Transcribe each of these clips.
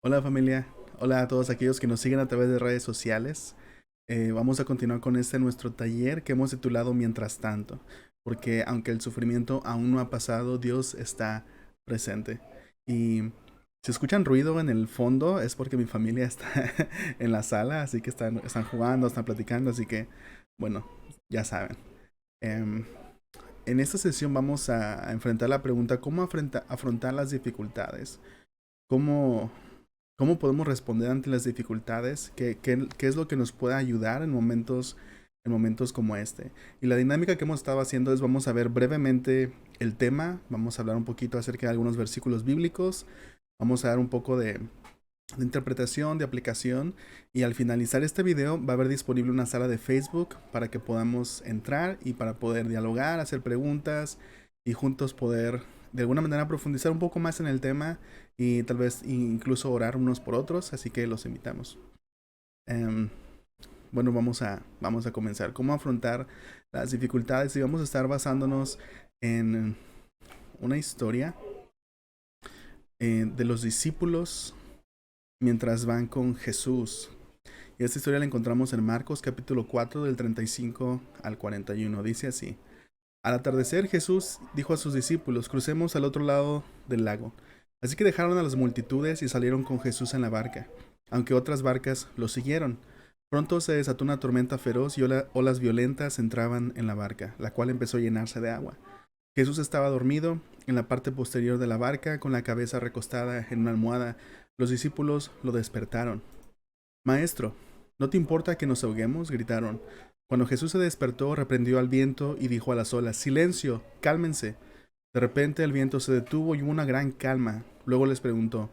Hola familia, hola a todos aquellos que nos siguen a través de redes sociales. Vamos a continuar con nuestro taller que hemos titulado Mientras tanto, porque aunque el sufrimiento aún no ha pasado, Dios está presente. Y si escuchan ruido en el fondo es porque mi familia está en la sala, así que están jugando, están platicando, así que bueno, ya saben. Em, en esta sesión vamos a enfrentar la pregunta, ¿cómo afrontar las dificultades? ¿Cómo, ¿Cómo podemos responder ante las dificultades? ¿Qué es lo que nos puede ayudar en momentos como este? Y la dinámica que hemos estado haciendo es vamos a ver brevemente el tema, vamos a hablar un poquito acerca de algunos versículos bíblicos, vamos a dar un poco de interpretación, de aplicación, y al finalizar este video va a haber disponible una sala de Facebook para que podamos entrar y para poder dialogar, hacer preguntas y juntos poder de alguna manera profundizar un poco más en el tema y tal vez incluso orar unos por otros, así que los invitamos. Em, bueno, vamos a comenzar. ¿Cómo afrontar las dificultades? Y vamos a estar basándonos en una historia de los discípulos mientras van con Jesús. Y esta historia la encontramos en Marcos capítulo 4 del 35 al 41. Dice así: Al atardecer Jesús dijo a sus discípulos, crucemos al otro lado del lago. Así que dejaron a las multitudes y salieron con Jesús en la barca, aunque otras barcas lo siguieron. Pronto se desató una tormenta feroz y olas violentas entraban en la barca, la cual empezó a llenarse de agua. Jesús estaba dormido en la parte posterior de la barca, con la cabeza recostada en una almohada. Los discípulos lo despertaron. Maestro, ¿no te importa que nos ahoguemos?, gritaron. Cuando Jesús se despertó, reprendió al viento y dijo a las olas, Silencio, cálmense. De repente el viento se detuvo y hubo una gran calma. Luego les preguntó,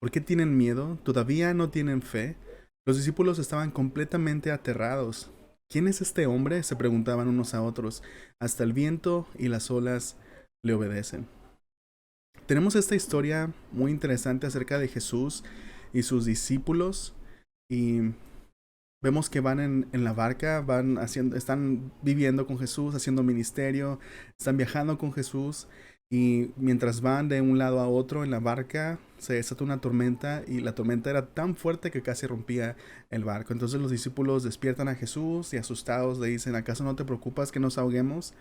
¿por qué tienen miedo? ¿Todavía no tienen fe? Los discípulos estaban completamente aterrados. ¿Quién es este hombre?, se preguntaban unos a otros. Hasta el viento y las olas le obedecen. Tenemos esta historia muy interesante acerca de Jesús y sus discípulos. Y vemos que van en la barca, están viviendo con Jesús, haciendo ministerio, están viajando con Jesús. Y mientras van de un lado a otro en la barca, se desata una tormenta y la tormenta era tan fuerte que casi rompía el barco. Entonces los discípulos despiertan a Jesús y asustados le dicen, ¿acaso no te preocupas que nos ahoguemos?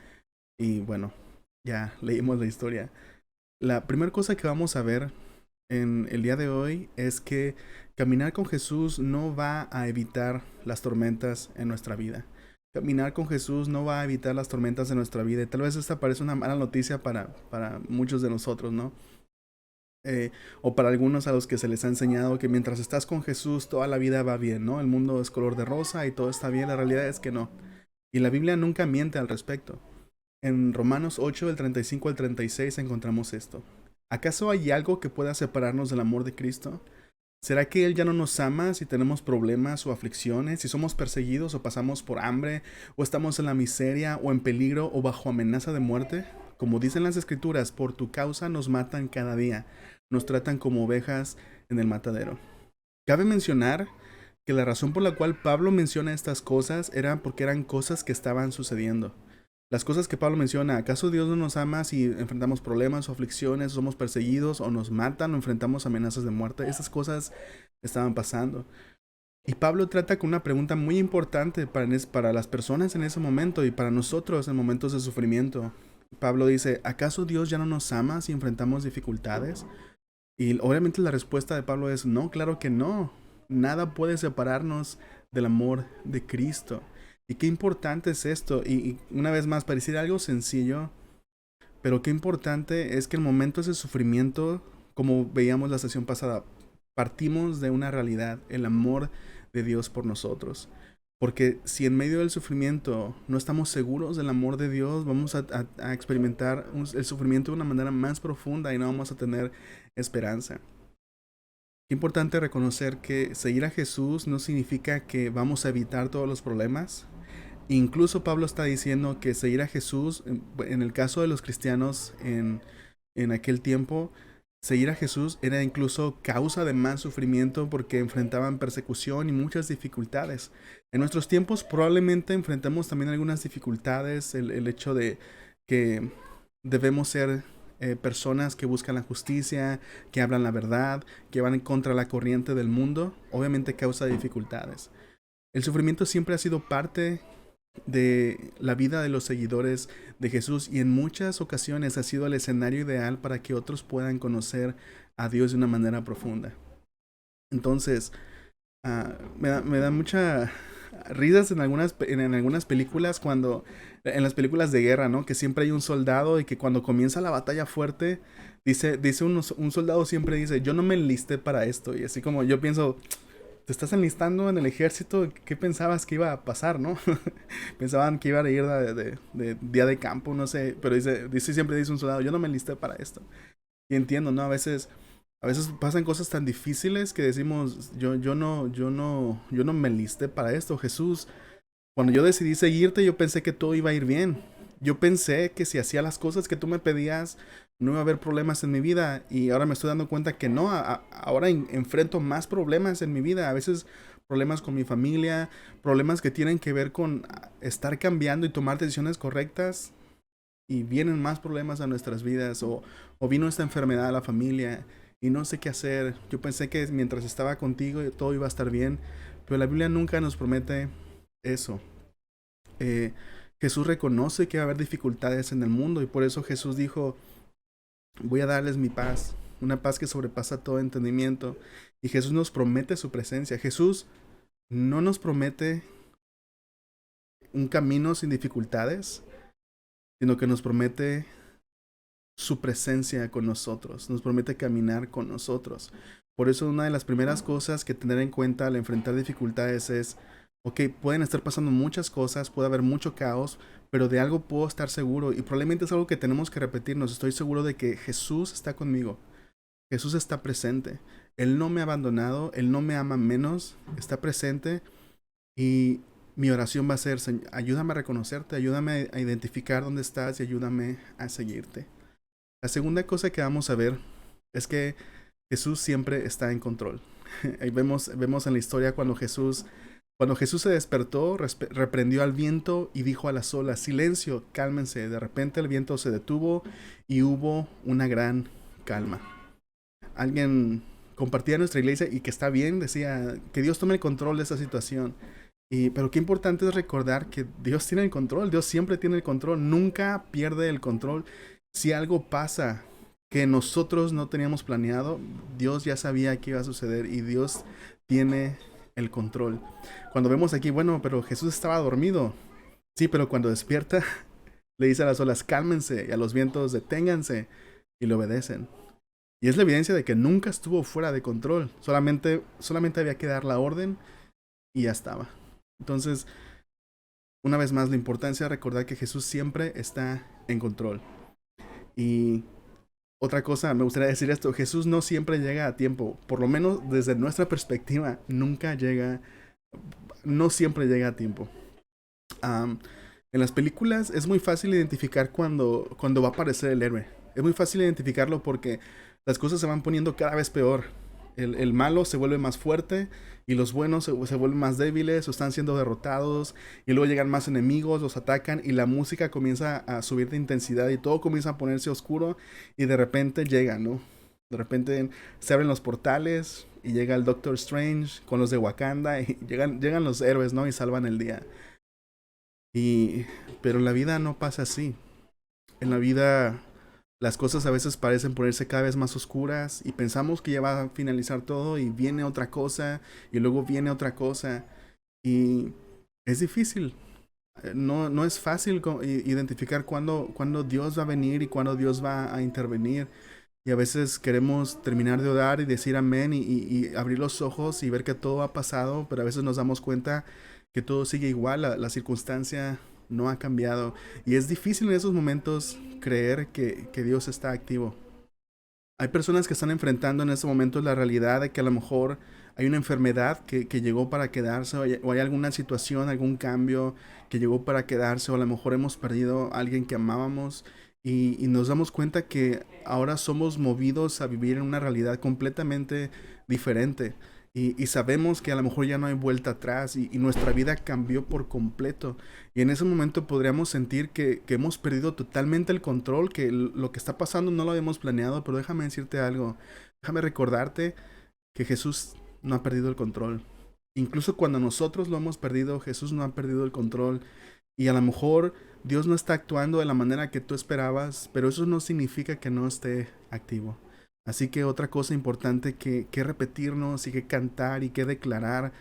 Y bueno, ya leímos la historia. La primera cosa que vamos a ver en el día de hoy es que caminar con Jesús no va a evitar las tormentas en nuestra vida. Caminar con Jesús no va a evitar las tormentas de nuestra vida. Y tal vez esta parece una mala noticia para muchos de nosotros, ¿no? O para algunos a los que se les ha enseñado que mientras estás con Jesús toda la vida va bien, ¿no? El mundo es color de rosa y todo está bien. La realidad es que no. Y la Biblia nunca miente al respecto. En Romanos 8, del 35 al 36 encontramos esto. ¿Acaso hay algo que pueda separarnos del amor de Cristo? ¿Será que Él ya no nos ama si tenemos problemas o aflicciones, si somos perseguidos o pasamos por hambre, o estamos en la miseria o en peligro o bajo amenaza de muerte? Como dicen las Escrituras, por tu causa nos matan cada día, nos tratan como ovejas en el matadero. Cabe mencionar que la razón por la cual Pablo menciona estas cosas era porque eran cosas que estaban sucediendo. Las cosas que Pablo menciona, ¿acaso Dios no nos ama si enfrentamos problemas o aflicciones, somos perseguidos o nos matan o enfrentamos amenazas de muerte? Esas cosas estaban pasando. Y Pablo trata con una pregunta muy importante para las personas en ese momento y para nosotros en momentos de sufrimiento. Pablo dice, ¿acaso Dios ya no nos ama si enfrentamos dificultades? Y obviamente la respuesta de Pablo es, no, claro que no. Nada puede separarnos del amor de Cristo. Y qué importante es esto. Y una vez más, pareciera algo sencillo, pero qué importante es que en momentos de sufrimiento, como veíamos la sesión pasada, partimos de una realidad, el amor de Dios por nosotros. Porque si en medio del sufrimiento no estamos seguros del amor de Dios, vamos a experimentar el sufrimiento de una manera más profunda y no vamos a tener esperanza. Qué importante reconocer que seguir a Jesús no significa que vamos a evitar todos los problemas. Incluso Pablo está diciendo que seguir a Jesús, en el caso de los cristianos en aquel tiempo, seguir a Jesús era incluso causa de más sufrimiento porque enfrentaban persecución y muchas dificultades. En nuestros tiempos probablemente enfrentamos también algunas dificultades, el hecho de que debemos ser personas que buscan la justicia, que hablan la verdad, que van en contra de la corriente del mundo, obviamente causa dificultades. El sufrimiento siempre ha sido parte de la vida de los seguidores de Jesús y en muchas ocasiones ha sido el escenario ideal para que otros puedan conocer a Dios de una manera profunda. Entonces, me da mucha risas en algunas películas cuando, en las películas de guerra, ¿no? Que siempre hay un soldado y que cuando comienza la batalla fuerte, un soldado siempre dice, yo no me enlisté para esto. Y así como yo pienso, te estás enlistando en el ejército, ¿qué pensabas que iba a pasar, no? Pensaban que iba a ir de día de campo, no sé, pero siempre dice un soldado, yo no me enlisté para esto. Y entiendo, ¿no? A veces pasan cosas tan difíciles que decimos, yo no me enlisté para esto, Jesús. Cuando yo decidí seguirte, yo pensé que todo iba a ir bien. Yo pensé que si hacía las cosas que tú me pedías, no iba a haber problemas en mi vida. Y ahora me estoy dando cuenta que no. Ahora enfrento más problemas en mi vida. A veces problemas con mi familia, problemas que tienen que ver con estar cambiando y tomar decisiones correctas. Y vienen más problemas a nuestras vidas. O vino esta enfermedad a la familia y no sé qué hacer. Yo pensé que mientras estaba contigo todo iba a estar bien. Pero la Biblia nunca nos promete eso. eh, Jesús reconoce que va a haber dificultades en el mundo y por eso Jesús dijo, voy a darles mi paz, una paz que sobrepasa todo entendimiento. Y Jesús nos promete su presencia. Jesús no nos promete un camino sin dificultades, sino que nos promete su presencia con nosotros, nos promete caminar con nosotros. Por eso una de las primeras cosas que tener en cuenta al enfrentar dificultades es, ok, pueden estar pasando muchas cosas, puede haber mucho caos, pero de algo puedo estar seguro y probablemente es algo que tenemos que repetirnos. Estoy seguro de que Jesús está conmigo, Jesús está presente, Él no me ha abandonado, Él no me ama menos, está presente y mi oración va a ser, ayúdame a reconocerte, ayúdame a identificar dónde estás y ayúdame a seguirte. La segunda cosa que vamos a ver es que Jesús siempre está en control. Ahí vemos en la historia cuando Jesús se despertó, reprendió al viento y dijo a las olas, silencio, cálmense. De repente el viento se detuvo y hubo una gran calma. Alguien compartía en nuestra iglesia y que está bien, decía que Dios tome el control de esa situación. Pero qué importante es recordar que Dios tiene el control, Dios siempre tiene el control, nunca pierde el control. Si algo pasa que nosotros no teníamos planeado, Dios ya sabía que iba a suceder y Dios tiene el control. Cuando vemos aquí, bueno, pero Jesús estaba dormido. Sí, pero cuando despierta, le dice a las olas, cálmense, y a los vientos, deténganse, y le obedecen. Y es la evidencia de que nunca estuvo fuera de control. Solamente había que dar la orden y ya estaba. Entonces, una vez más, la importancia de recordar que Jesús siempre está en control. Y otra cosa, me gustaría decir esto, Jesús no siempre llega a tiempo, por lo menos desde nuestra perspectiva, no siempre llega a tiempo. En las películas es muy fácil identificar cuando va a aparecer el héroe. Es muy fácil identificarlo porque las cosas se van poniendo cada vez peor. El malo se vuelve más fuerte y los buenos se vuelven más débiles o están siendo derrotados y luego llegan más enemigos, los atacan y la música comienza a subir de intensidad y todo comienza a ponerse oscuro y de repente llega, ¿no? De repente se abren los portales y llega el Doctor Strange con los de Wakanda y llegan los héroes, ¿no? Y salvan el día. Pero en la vida no pasa así. En la vida las cosas a veces parecen ponerse cada vez más oscuras y pensamos que ya va a finalizar todo y viene otra cosa y luego viene otra cosa y es difícil. No es fácil identificar cuándo Dios va a venir y cuándo Dios va a intervenir. Y a veces queremos terminar de orar y decir amén y abrir los ojos y ver que todo ha pasado, pero a veces nos damos cuenta que todo sigue igual, la circunstancia no ha cambiado. Y es difícil en esos momentos creer que Dios está activo. Hay personas que están enfrentando en estos momentos la realidad de que a lo mejor hay una enfermedad que llegó para quedarse o hay alguna situación, algún cambio que llegó para quedarse o a lo mejor hemos perdido a alguien que amábamos y nos damos cuenta que ahora somos movidos a vivir en una realidad completamente diferente. y sabemos que a lo mejor ya no hay vuelta atrás y nuestra vida cambió por completo. Y en ese momento podríamos sentir que hemos perdido totalmente el control, que lo que está pasando no lo habíamos planeado, pero déjame decirte algo, déjame recordarte que Jesús no ha perdido el control. Incluso cuando nosotros lo hemos perdido, Jesús no ha perdido el control. Y a lo mejor Dios no está actuando de la manera que tú esperabas, pero eso no significa que no esté activo. Así que otra cosa importante que repetirnos y que cantar y que declarar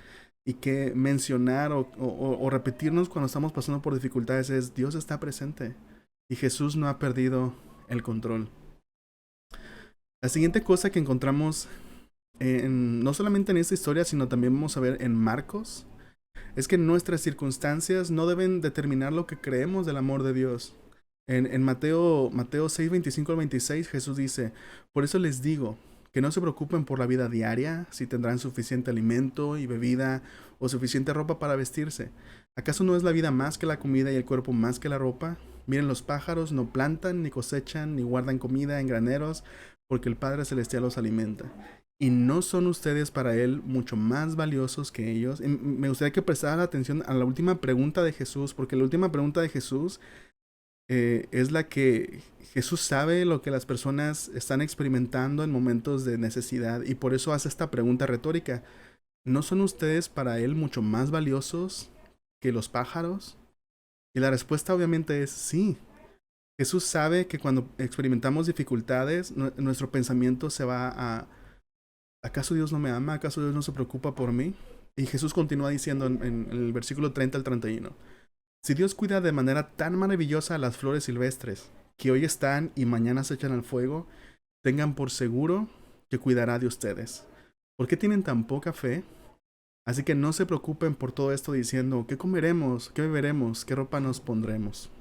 y que mencionar o repetirnos cuando estamos pasando por dificultades es Dios está presente y Jesús no ha perdido el control. La siguiente cosa que encontramos no solamente en esta historia, sino también vamos a ver en Marcos, es que nuestras circunstancias no deben determinar lo que creemos del amor de Dios. En Mateo 6, 25 al 26, Jesús dice, por eso les digo, que no se preocupen por la vida diaria, si tendrán suficiente alimento y bebida o suficiente ropa para vestirse. ¿Acaso no es la vida más que la comida y el cuerpo más que la ropa? Miren los pájaros, no plantan, ni cosechan, ni guardan comida en graneros, porque el Padre Celestial los alimenta. ¿Y no son ustedes para Él mucho más valiosos que ellos? Me gustaría que prestaran atención a la última pregunta de Jesús, porque la última pregunta de Jesús es la que Jesús sabe lo que las personas están experimentando en momentos de necesidad y por eso hace esta pregunta retórica. ¿No son ustedes para Él mucho más valiosos que los pájaros? Y la respuesta obviamente es sí. Jesús sabe que cuando experimentamos dificultades, nuestro pensamiento se va a ¿acaso Dios no me ama? ¿Acaso Dios no se preocupa por mí? Y Jesús continúa diciendo en el versículo 30 al 31. Si Dios cuida de manera tan maravillosa a las flores silvestres, que hoy están y mañana se echan al fuego, tengan por seguro que cuidará de ustedes. ¿Por qué tienen tan poca fe? Así que no se preocupen por todo esto diciendo, ¿qué comeremos? ¿Qué beberemos? ¿Qué ropa nos pondremos?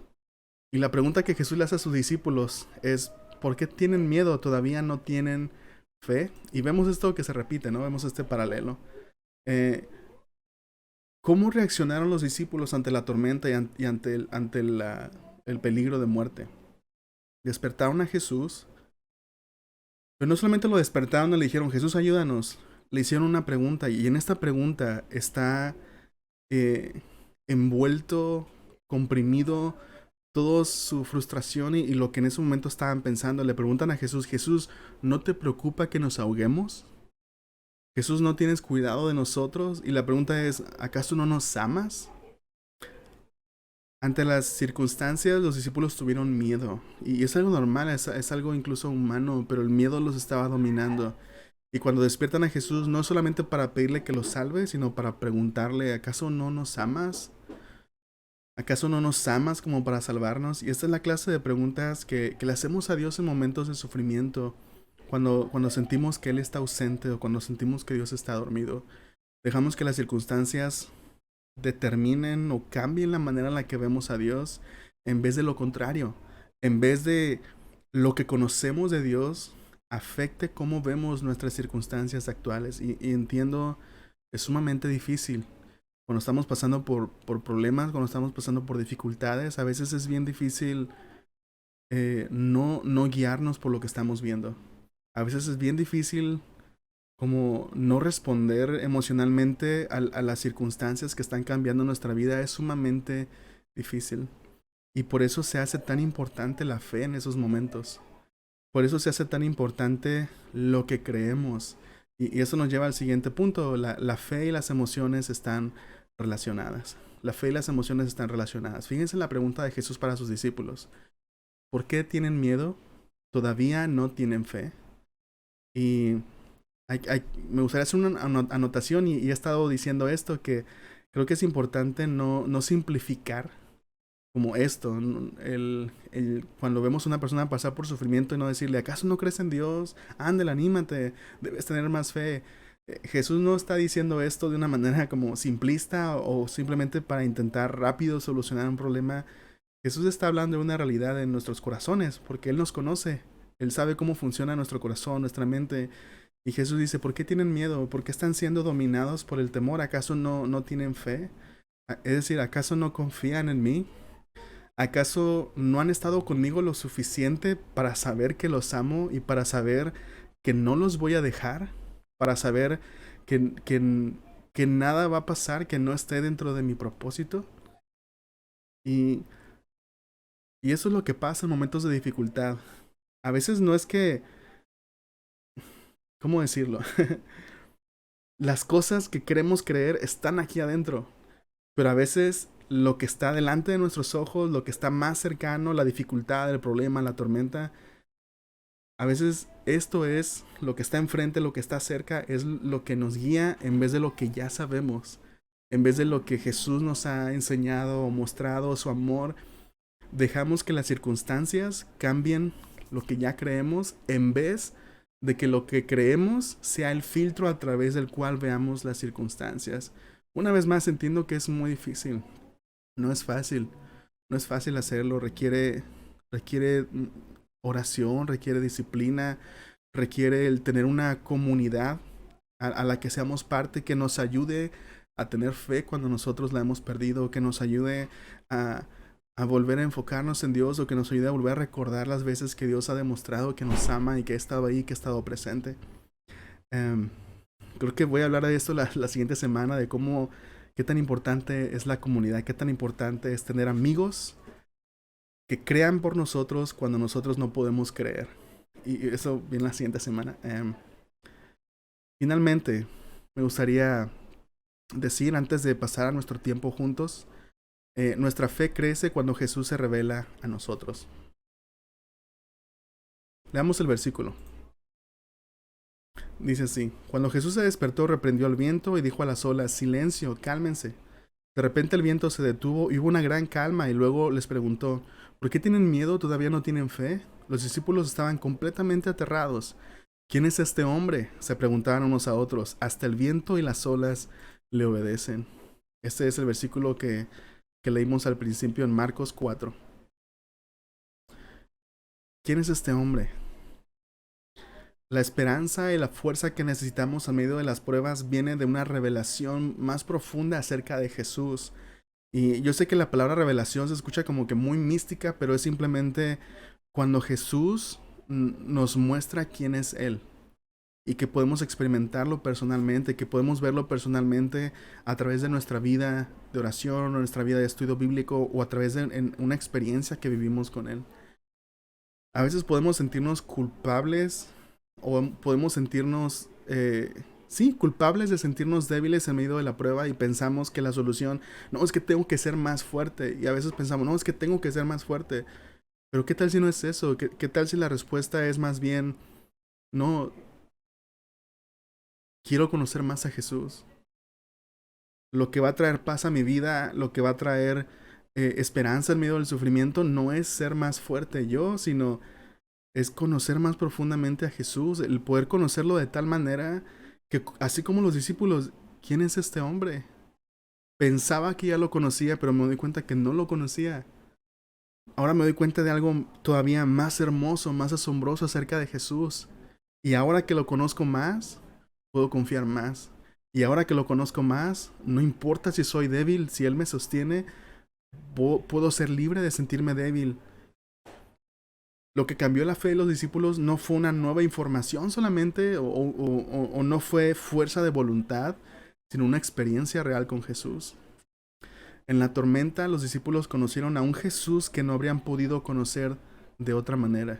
Y la pregunta que Jesús le hace a sus discípulos es, ¿por qué tienen miedo? ¿Todavía no tienen fe? Y vemos esto que se repite, ¿no? Vemos este paralelo. ¿Cómo reaccionaron los discípulos ante la tormenta y ante el peligro de muerte? Despertaron a Jesús, pero no solamente lo despertaron y le dijeron, Jesús, ayúdanos. Le hicieron una pregunta y en esta pregunta está envuelto, comprimido, toda su frustración y lo que en ese momento estaban pensando. Le preguntan a Jesús, Jesús, ¿no te preocupa que nos ahoguemos? Jesús, ¿no tienes cuidado de nosotros? Y la pregunta es, ¿acaso no nos amas? Ante las circunstancias, los discípulos tuvieron miedo. Y es algo normal, es algo incluso humano, pero el miedo los estaba dominando. Y cuando despiertan a Jesús, no solamente para pedirle que los salve, sino para preguntarle, ¿acaso no nos amas? ¿Acaso no nos amas como para salvarnos? Y esta es la clase de preguntas que le hacemos a Dios en momentos de sufrimiento, cuando sentimos que Él está ausente o cuando sentimos que Dios está dormido. Dejamos que las circunstancias determinen o cambien la manera en la que vemos a Dios en vez de lo contrario, en vez de lo que conocemos de Dios afecte cómo vemos nuestras circunstancias actuales. Y entiendo, es sumamente difícil. Cuando estamos pasando por problemas, cuando estamos pasando por dificultades, a veces es bien difícil no guiarnos por lo que estamos viendo. A veces es bien difícil como no responder emocionalmente a las circunstancias que están cambiando nuestra vida. Es sumamente difícil. Y por eso se hace tan importante la fe en esos momentos. Por eso se hace tan importante lo que creemos. Y eso nos lleva al siguiente punto. La fe y las emociones están relacionadas. La fe y las emociones están relacionadas. Fíjense en la pregunta de Jesús para sus discípulos. ¿Por qué tienen miedo? ¿Todavía no tienen fe? Y me gustaría hacer una anotación y he estado diciendo esto, que creo que es importante no simplificar como esto, cuando vemos a una persona pasar por sufrimiento y no decirle, ¿acaso no crees en Dios? Ándale, anímate, debes tener más fe. Jesús no está diciendo esto de una manera como simplista o simplemente para intentar rápido solucionar un problema. Jesús está hablando de una realidad en nuestros corazones, porque Él nos conoce. Él sabe cómo funciona nuestro corazón, nuestra mente. Y Jesús dice, ¿por qué tienen miedo? ¿Por qué están siendo dominados por el temor? ¿Acaso no tienen fe? Es decir, ¿acaso no confían en mí? ¿Acaso no han estado conmigo lo suficiente para saber que los amo y para saber que no los voy a dejar? para saber que, que, que nada va a pasar que no esté dentro de mi propósito. Y, y eso es lo que pasa en momentos de dificultad. A veces no es que, ¿cómo decirlo? Las cosas que queremos creer están aquí adentro, pero a veces lo que está delante de nuestros ojos, lo que está más cercano, la dificultad, el problema, la tormenta, a veces esto es lo que está enfrente, lo que está cerca, es lo que nos guía en vez de lo que ya sabemos, en vez de lo que Jesús nos ha enseñado o mostrado su amor. Dejamos que las circunstancias cambien lo que ya creemos en vez de que lo que creemos sea el filtro a través del cual veamos las circunstancias. Una vez más entiendo que es muy difícil, no es fácil, no es fácil hacerlo, requiere oración, requiere disciplina, requiere el tener una comunidad a la que seamos parte, que nos ayude a tener fe cuando nosotros la hemos perdido, que nos ayude a, a volver a enfocarnos en Dios, o que nos ayude a volver a recordar las veces que Dios ha demostrado que nos ama y que ha estado ahí, que ha estado presente. Um, Creo que voy a hablar de esto la siguiente semana, de cómo, qué tan importante es la comunidad, qué tan importante es tener amigos que crean por nosotros cuando nosotros no podemos creer. Y eso viene la siguiente semana. Finalmente, me gustaría decir, antes de pasar a nuestro tiempo juntos, nuestra fe crece cuando Jesús se revela a nosotros. Leamos el versículo. Dice así: Cuando Jesús se despertó, reprendió al viento y dijo a las olas: silencio, cálmense. De repente el viento se detuvo y hubo una gran calma, y luego les preguntó: ¿por qué tienen miedo? ¿Todavía no tienen fe? Los discípulos estaban completamente aterrados. ¿Quién es este hombre?, se preguntaban unos a otros. Hasta el viento y las olas le obedecen. Este es el versículo que leímos al principio en Marcos 4. ¿Quién es este hombre? La esperanza y la fuerza que necesitamos en medio de las pruebas viene de una revelación más profunda acerca de Jesús. Y yo sé que la palabra revelación se escucha como que muy mística, pero es simplemente cuando Jesús nos muestra quién es Él, y que podemos experimentarlo personalmente, que podemos verlo personalmente a través de nuestra vida de oración, o nuestra vida de estudio bíblico, o a través de una experiencia que vivimos con Él. A veces podemos sentirnos culpables, o podemos sentirnos, sí, culpables de sentirnos débiles en medio de la prueba, y pensamos que la solución, no, es que tengo que ser más fuerte. Y a veces pensamos, no, es que tengo que ser más fuerte. Pero ¿qué tal si no es eso? ¿Qué tal si la respuesta es más bien, no, quiero conocer más a Jesús? Lo que va a traer paz a mi vida, lo que va a traer esperanza en medio del sufrimiento, no es ser más fuerte yo, sino es conocer más profundamente a Jesús, el poder conocerlo de tal manera que, así como los discípulos: ¿quién es este hombre? Pensaba que ya lo conocía, pero me doy cuenta que no lo conocía. Ahora me doy cuenta de algo todavía más hermoso, más asombroso acerca de Jesús. Y ahora que lo conozco más, puedo confiar más. Y ahora que lo conozco más, no importa si soy débil, si Él me sostiene, puedo ser libre de sentirme débil. Lo que cambió la fe de los discípulos no fue una nueva información solamente, o no fue fuerza de voluntad, sino una experiencia real con Jesús. En la tormenta, los discípulos conocieron a un Jesús que no habrían podido conocer de otra manera.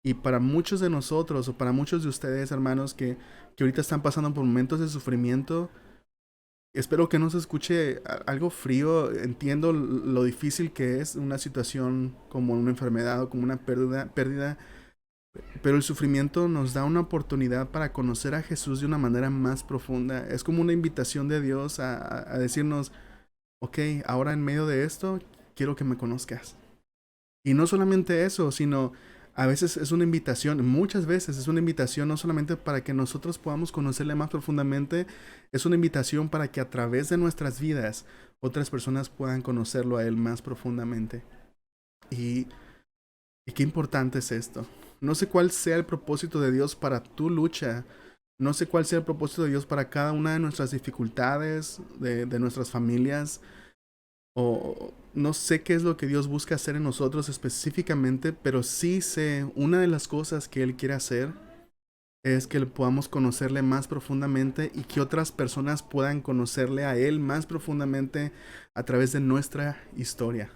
Y para muchos de nosotros, o para muchos de ustedes, hermanos, que ahorita están pasando por momentos de sufrimiento, espero que no se escuche algo frío. Entiendo lo difícil que es una situación como una enfermedad o como una pérdida, pero el sufrimiento nos da una oportunidad para conocer a Jesús de una manera más profunda. Es como una invitación de Dios a decirnos: ok, ahora en medio de esto, quiero que me conozcas. Y no solamente eso, sino a veces es una invitación, muchas veces es una invitación no solamente para que nosotros podamos conocerle más profundamente, es una invitación para que a través de nuestras vidas otras personas puedan conocerlo a Él más profundamente. Y, y qué importante es esto. No sé cuál sea el propósito de Dios para tu lucha. No sé cuál sea el propósito de Dios para cada una de nuestras dificultades, de nuestras familias. O no sé qué es lo que Dios busca hacer en nosotros específicamente, pero sí sé una de las cosas que Él quiere hacer es que podamos conocerle más profundamente y que otras personas puedan conocerle a Él más profundamente a través de nuestra historia.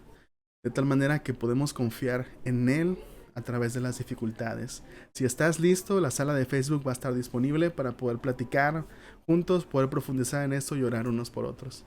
De tal manera que podemos confiar en Él a través de las dificultades. Si estás listo, la sala de Facebook va a estar disponible para poder platicar juntos, poder profundizar en esto y orar unos por otros.